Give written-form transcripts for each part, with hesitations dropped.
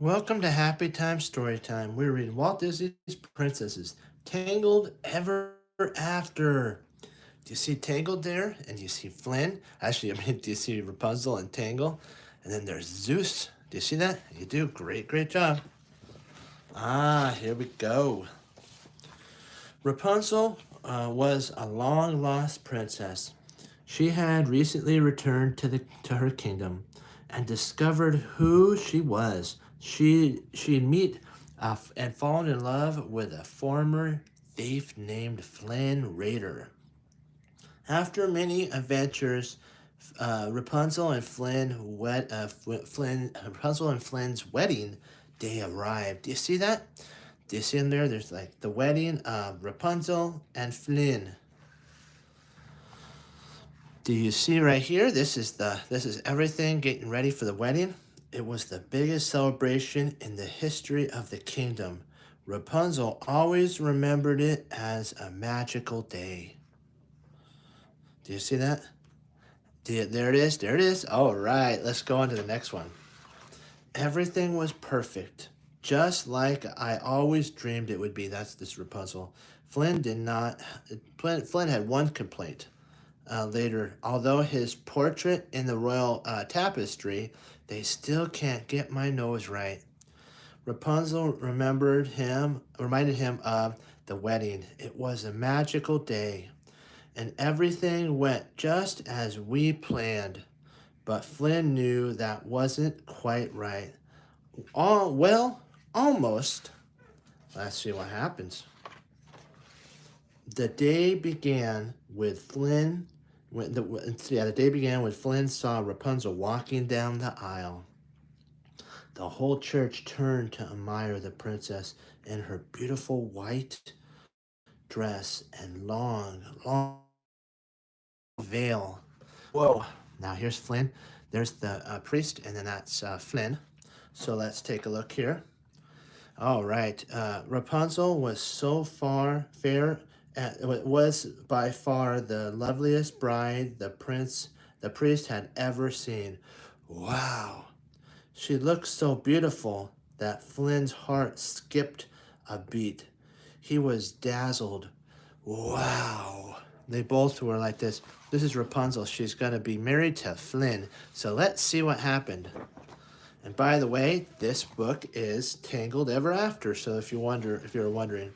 Welcome to Happy Time Story Time. We're reading Walt Disney's Princesses, Tangled Ever After. Do you see Tangled there? And do you see Flynn? Actually, do you see Rapunzel and Tangle? And then there's Zeus. Do you see that? You do. Great, great job. Here we go. Rapunzel was a long lost princess. She had recently returned to her kingdom and discovered who she was. She'd meet and fallen in love with a former thief named Flynn Raider. After many adventures, Rapunzel and Flynn's wedding day arrived. Do you see that? Do you see in there? There's like the wedding of Rapunzel and Flynn. Do you see right here? This is everything getting ready for the wedding. It was the biggest celebration in the history of the kingdom. Rapunzel always remembered it as a magical day. Do you see that? There it is. There it is. All right, let's go on to the next one. Everything was perfect, just like I always dreamed it would be. That's this Rapunzel. Flynn did not. Flynn had one complaint. Later, although his portrait in the royal tapestry, they still can't get my nose right. Rapunzel reminded him of the wedding. It was a magical day, and everything went just as we planned. But Flynn knew that wasn't quite right. Well, almost. Let's see what happens. The day began with Flynn. The day began when Flynn saw Rapunzel walking down the aisle. The whole church turned to admire the princess in her beautiful white dress and long veil. Whoa! Now here's Flynn. There's the priest, and then that's Flynn. So let's take a look here. All right. Rapunzel was so far fair. Was by far the loveliest bride the priest had ever seen. Wow. She looked so beautiful that Flynn's heart skipped a beat. He was dazzled. Wow. They both were like this. This is Rapunzel. She's going to be married to Flynn. So let's see what happened. And by the way, this book is Tangled Ever After. So if you're wondering,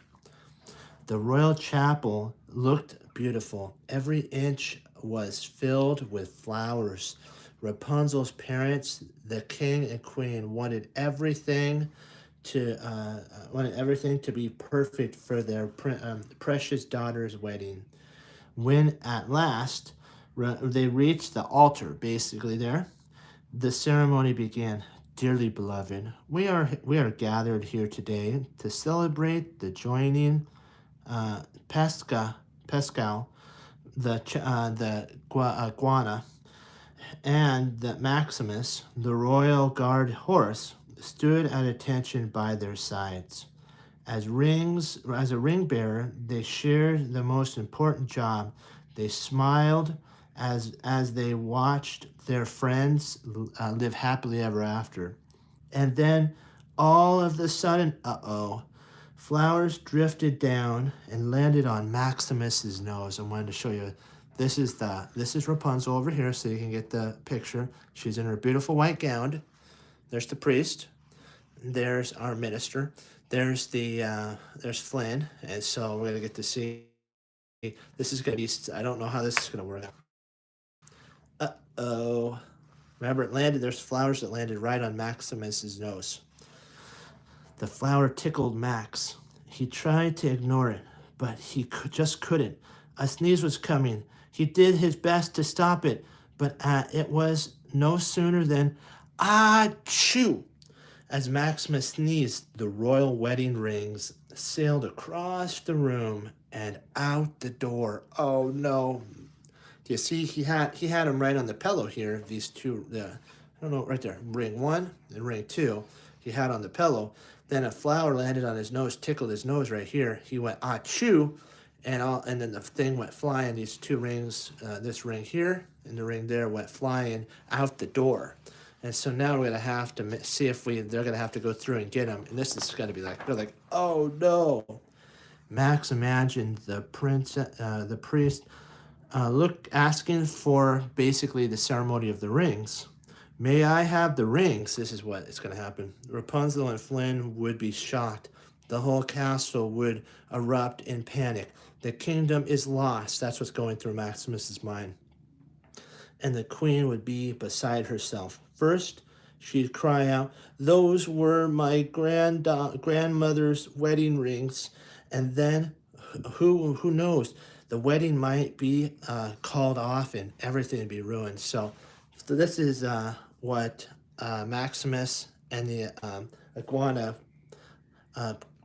the royal chapel looked beautiful. Every inch was filled with flowers. Rapunzel's parents, the king and queen, wanted everything to be perfect for their precious daughter's wedding. When at last they reached the altar, basically there, the ceremony began. Dearly beloved, we are gathered here today to celebrate the joining Pascal, the Guana, and the Maximus, the royal guard horse, stood at attention by their sides. As a ring bearer, they shared the most important job. They smiled as they watched their friends live happily ever after. And then, all of a sudden, flowers drifted down and landed on Maximus's nose. I wanted to show you. This is Rapunzel over here, so you can get the picture. She's in her beautiful white gown. There's the priest. There's our minister. There's Flynn, and so we're gonna get to see. This is gonna be. I don't know how this is gonna work. Oh, remember it landed. There's flowers that landed right on Maximus's nose. The flower tickled Max. He tried to ignore it, but just couldn't. A sneeze was coming. He did his best to stop it, but it was no sooner than achoo! As Maximus sneezed, the royal wedding rings sailed across the room and out the door. Oh no! Do you see? He had him right on the pillow here. These two, I don't know, right there, ring one and ring two. He had on the pillow. Then a flower landed on his nose, tickled his nose right here. He went achoo, and then the thing went flying. These two rings, this ring here and the ring there, went flying out the door. And so now we're gonna have to see if they're gonna have to go through and get him. And this is gonna be like, they're like, oh no. Max imagined the priest asking for basically the ceremony of the rings. May I have the rings? This is what is going to happen. Rapunzel and Flynn would be shocked. The whole castle would erupt in panic. The kingdom is lost. That's what's going through Maximus's mind. And the queen would be beside herself. First, she'd cry out, "Those were my grandmother's wedding rings." And then, who knows? The wedding might be called off and everything would be ruined. So this is what Maximus and the iguana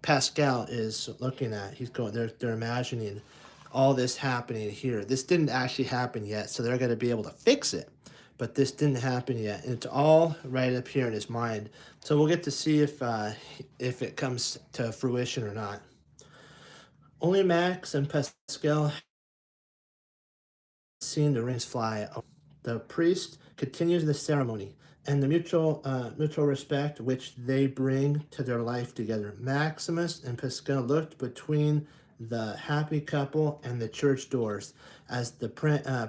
Pascal is looking at. He's going. They're imagining all this happening here. This didn't actually happen yet, so they're going to be able to fix it. But this didn't happen yet, and it's all right up here in his mind. So we'll get to see if it comes to fruition or not. Only Max and Pascal seen the rings fly. The priest continues the ceremony and the mutual respect which they bring to their life together. Maximus and Pascal looked between the happy couple and the church doors as the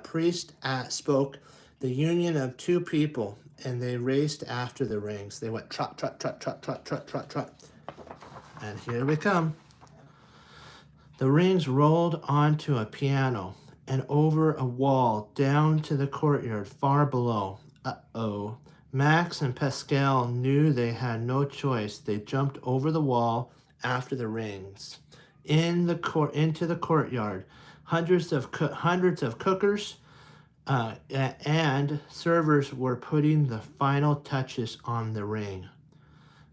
priest spoke the union of two people, and they raced after the rings. They went trot, trot, trot, trot, trot, trot, trot, trot. And here we come. The rings rolled onto a piano and over a wall down to the courtyard far below. Uh-oh. Max and Pascal knew they had no choice. They jumped over the wall after the rings. Into the courtyard, hundreds of cookers and servers were putting the final touches on the ring,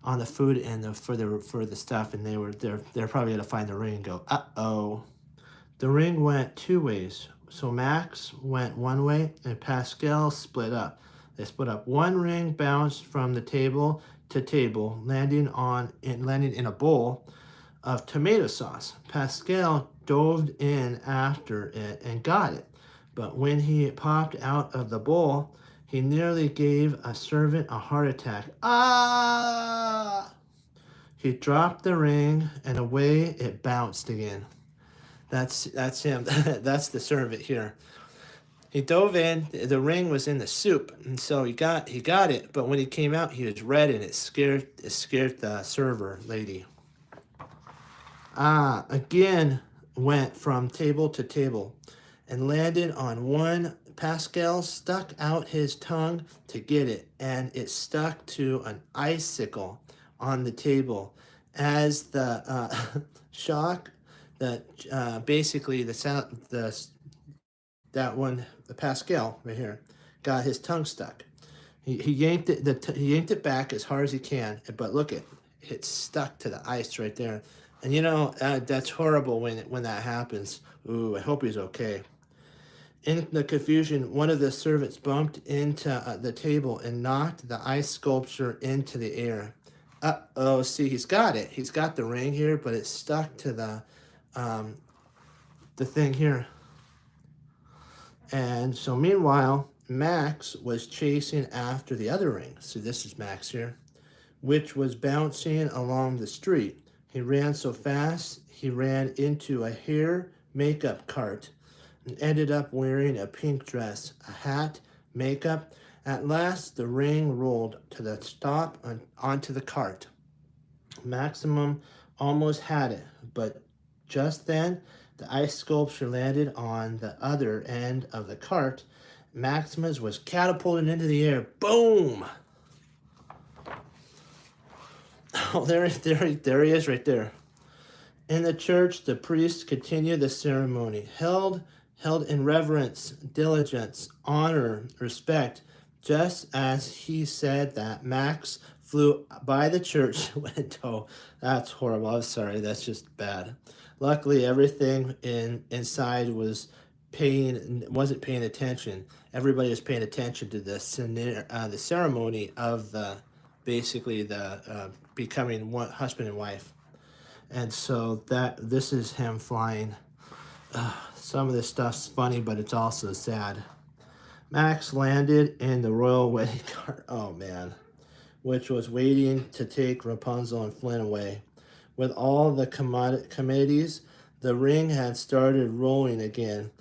on the food and for the stuff, and they're probably gonna find the ring and go, uh-oh. The ring went two ways. So Max went one way and Pascal split up. They split up. One ring bounced from the table to table, landing in a bowl of tomato sauce. Pascal dove in after it and got it. But when he popped out of the bowl, he nearly gave a servant a heart attack. Ah! He dropped the ring and away it bounced again. That's him. That's the servant here. He dove in. The ring was in the soup, and so he got it. But when he came out, he was red, and it scared the server lady. Again went from table to table, and landed on one. Pascal stuck out his tongue to get it, and it stuck to an icicle on the table. As the shock that basically the Pascal right here got his tongue stuck. He yanked it back as hard as he can, but look it stuck to the ice right there. And that's horrible when that happens. Ooh, I hope he's okay. In the confusion, one of the servants bumped into the table and knocked the ice sculpture into the air. Uh-oh, see, he's got it. He's got the ring here, but it's stuck to the thing here. And so meanwhile, Max was chasing after the other ring. So this is Max here, which was bouncing along the street. He ran so fast, he ran into a hair makeup cart and ended up wearing a pink dress, a hat, makeup. At last, the ring rolled to the stop onto the cart. Maximum almost had it, but just then, the ice sculpture landed on the other end of the cart. Maximus was catapulted into the air. Boom! Oh, there he is right there. In the church, the priest continued the ceremony, held in reverence, diligence, honor, respect, just as he said that Max flew by the church window. That's horrible. I'm sorry. That's just bad. Luckily, everything inside wasn't paying attention. Everybody was paying attention to the ceremony of basically the becoming one husband and wife. And so this is him flying. Some of this stuff's funny, but it's also sad. Max landed in the royal wedding cart, oh man, which was waiting to take Rapunzel and Flynn away. With all the committees, the ring had started rolling again.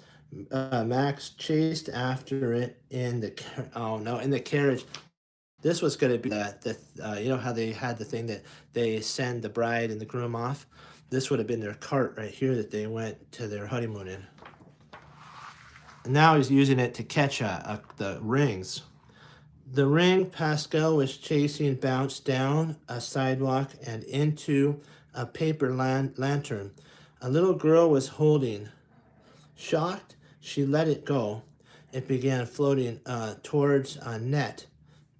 Max chased after it in the oh no, in the carriage. This was going to be you know how they had the thing that they send the bride and the groom off. This would have been their cart right here that they went to their honeymoon in. And now he's using it to catch the rings. The ring Pascal was chasing bounced down a sidewalk and into a paper lantern. A little girl was holding. Shocked, she let it go. It began floating towards a net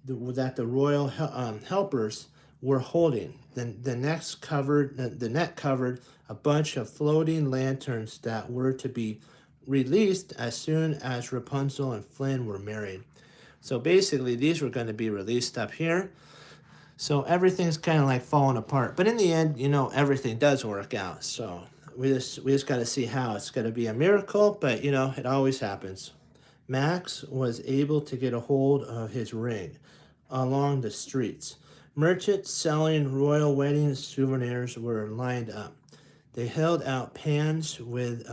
that the royal helpers were holding. The net covered a bunch of floating lanterns that were to be released as soon as Rapunzel and Flynn were married. So basically, these were going to be released up here. So everything's kind of like falling apart. But in the end, you know, everything does work out. So we just got to see how. It's going to be a miracle, but you know, it always happens. Max was able to get a hold of his ring along the streets. Merchants selling royal wedding souvenirs were lined up. They held out pans with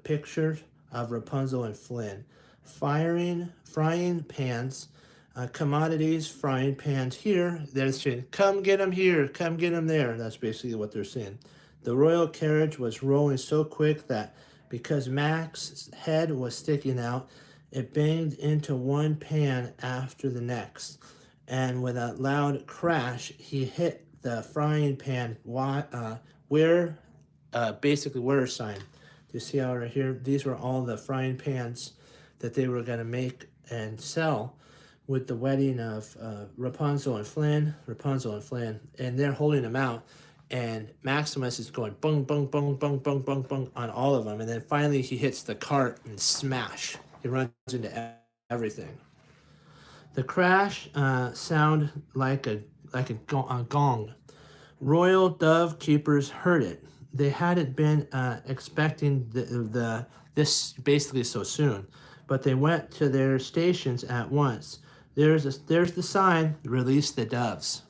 pictures of Rapunzel and Flynn, frying pans, commodities, frying pans here. They're saying, "Come get them here, come get them there." That's basically what they're saying. The royal carriage was rolling so quick that because Max's head was sticking out, it banged into one pan after the next, and with a loud crash, he hit the frying pan basically where sign. Do you see how right here? These were all the frying pans that they were going to make and sell with the wedding of Rapunzel and Flynn, and they're holding them out. And Maximus is going bung, bung, bung, bung, bung, bung, bung on all of them. And then finally he hits the cart and smash. He runs into everything. The crash sound like a gong. Royal dove keepers heard it. They hadn't been expecting this basically so soon, but they went to their stations at once. There's the sign, release the doves.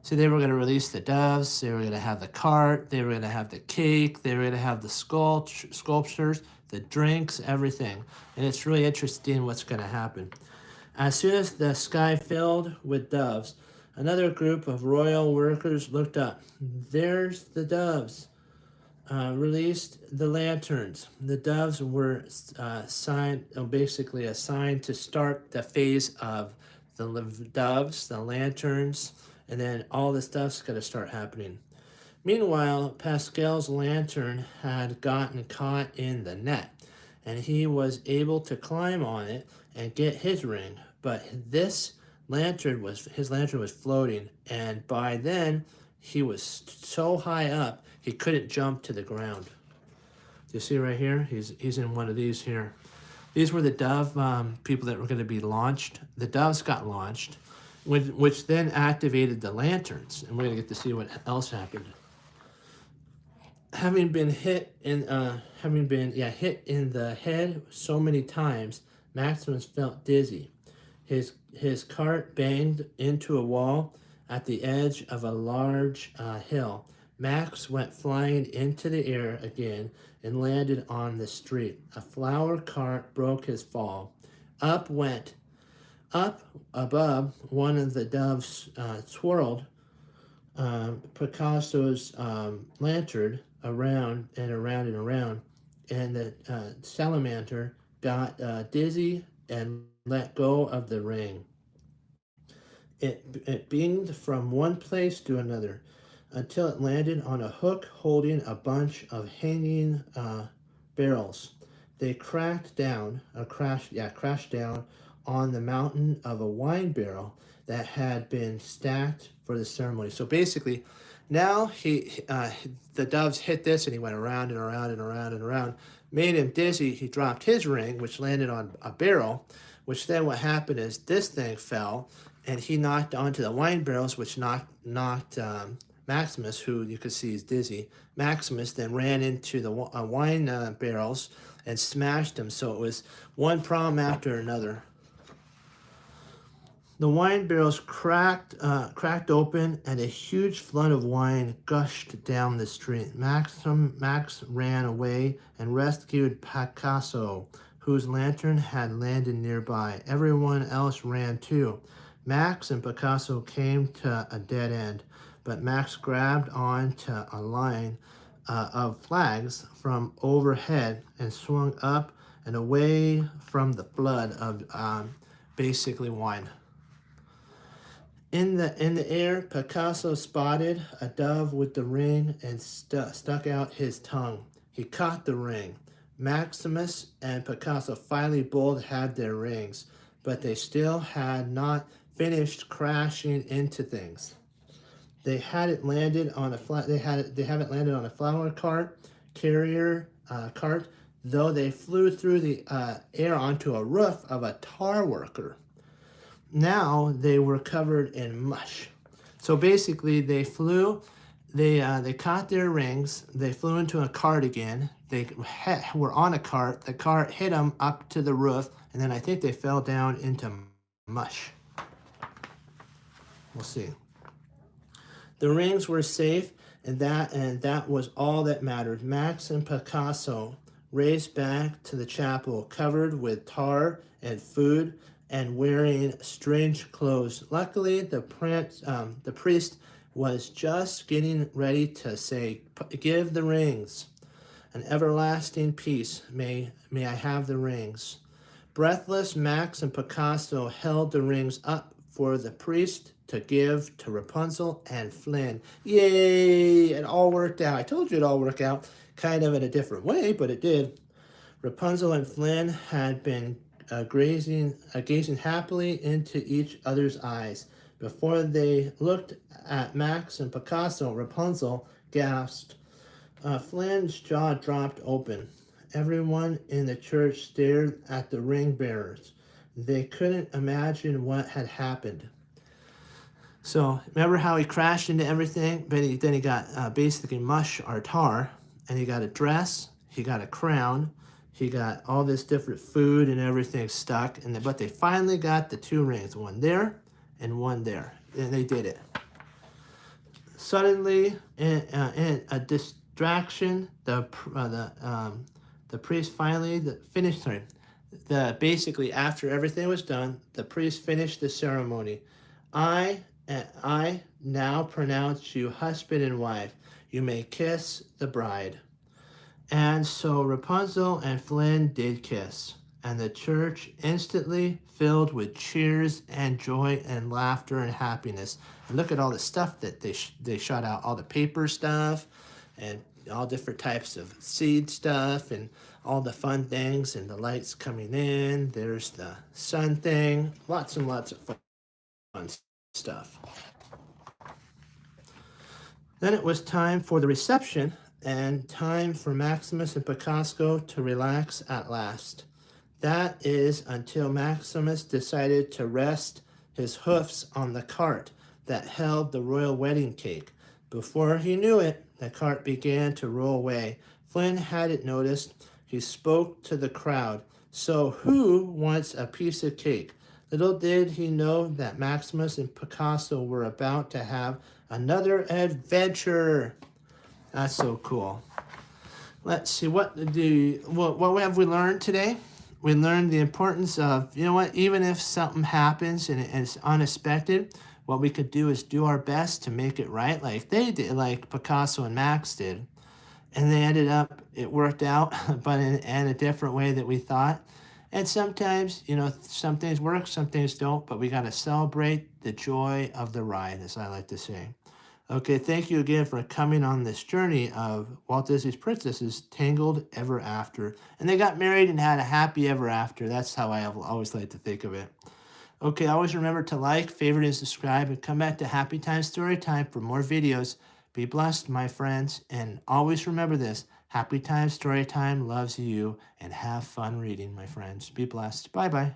So they were going to release the doves, they were going to have the cart, they were going to have the cake, they were going to have the sculptures, the drinks, everything. And it's really interesting what's going to happen. As soon as the sky filled with doves, another group of royal workers looked up. There's the doves. Released the lanterns. The doves were basically assigned to start the phase of the doves, the lanterns, and then all the stuff's going to start happening. Meanwhile, Pascal's lantern had gotten caught in the net, and he was able to climb on it and get his ring. But his lantern was floating, and by then he was so high up he couldn't jump to the ground. Do you see right here? He's in one of these here. These were the dove people that were going to be launched. The doves got launched, which then activated the lanterns, and we're going to get to see what else happened. Having been hit in the head so many times, Maximus felt dizzy. His cart banged into a wall at the edge of a large hill. Max went flying into the air again and landed on the street. A flower cart broke his fall. Up above, one of the doves twirled Picasso's lantern around and around and around, and the salamander got dizzy and let go of the ring. It binged from one place to another until it landed on a hook holding a bunch of hanging barrels. They crashed down on the mountain of a wine barrel that had been stacked for the ceremony. So basically, now the doves hit this, and he went around and around and around and around, made him dizzy. He dropped his ring, which landed on a barrel, which then what happened is this thing fell, and he knocked onto the wine barrels, which knocked Maximus, who you could see is dizzy. Maximus then ran into the wine barrels and smashed them. So it was one problem after another. The wine barrels cracked open, and a huge flood of wine gushed down the street. Max ran away and rescued Picasso, whose lantern had landed nearby. Everyone else ran too. Max and Picasso came to a dead end, but Max grabbed onto a line of flags from overhead and swung up and away from the flood of basically wine. In the air, Picasso spotted a dove with the ring and stuck out his tongue. He caught the ring. Maximus and Picasso finally both had their rings, but they still had not finished crashing into things. They hadn't landed on a they haven't landed on a flower carrier cart, though they flew through the air onto a roof of a tar worker. Now they were covered in mush. So basically, they flew. They caught their rings. They flew into a cart again. They were on a cart. The cart hit them up to the roof, and then I think they fell down into mush. We'll see. The rings were safe, and that was all that mattered. Max and Picasso raced back to the chapel, covered with tar and food, and wearing strange clothes. Luckily, the priest was just getting ready to say, "Give the rings. An everlasting peace. May I have the rings." Breathless, Max and Picasso held the rings up for the priest to give to Rapunzel and Flynn. Yay! It all worked out. I told you it all worked out, kind of in a different way, but it did. Rapunzel and Flynn had been gazing happily into each other's eyes. Before they looked at Max and Picasso, Rapunzel gasped. Flynn's jaw dropped open. Everyone in the church stared at the ring bearers. They couldn't imagine what had happened. So remember how he crashed into everything, but then he got basically mush or tar, and he got a dress, he got a crown, he got all this different food and everything stuck, but they finally got the two rings, one there and one there, and they did it. Suddenly, in a distraction, the priest finally finished. Basically after everything was done, the priest finished the ceremony. I now pronounce you husband and wife. You may kiss the bride. And so Rapunzel and Flynn did kiss, and the church instantly filled with cheers and joy and laughter and happiness. And look at all the stuff that they shot out, all the paper stuff and all different types of seed stuff and all the fun things and the lights coming in. There's the sun thing, lots and lots of fun stuff. Then it was time for the reception and time for Maximus and Picasso to relax at last. That is until Maximus decided to rest his hoofs on the cart that held the royal wedding cake. Before he knew it, the cart began to roll away. Flynn hadn't noticed. He spoke to the crowd. So who wants a piece of cake? Little did he know that Maximus and Picasso were about to have another adventure. That's so cool. Let's see, what have we learned today? We learned the importance of, you know what, even if something happens and it's unexpected, what we could do is do our best to make it right, like they did, like Picasso and Max did. And they ended up, it worked out, but in a different way that we thought. And sometimes, you know, some things work, some things don't, but we got to celebrate the joy of the ride, as I like to say. Okay, thank you again for coming on this journey of Walt Disney's Princesses, Tangled Ever After. And they got married and had a happy ever after. That's how I always like to think of it. Okay, always remember to like, favorite, and subscribe, and come back to Happy Time Story Time for more videos. Be blessed, my friends, and always remember this. Happy Time Story Time loves you, and have fun reading, my friends. Be blessed. Bye-bye.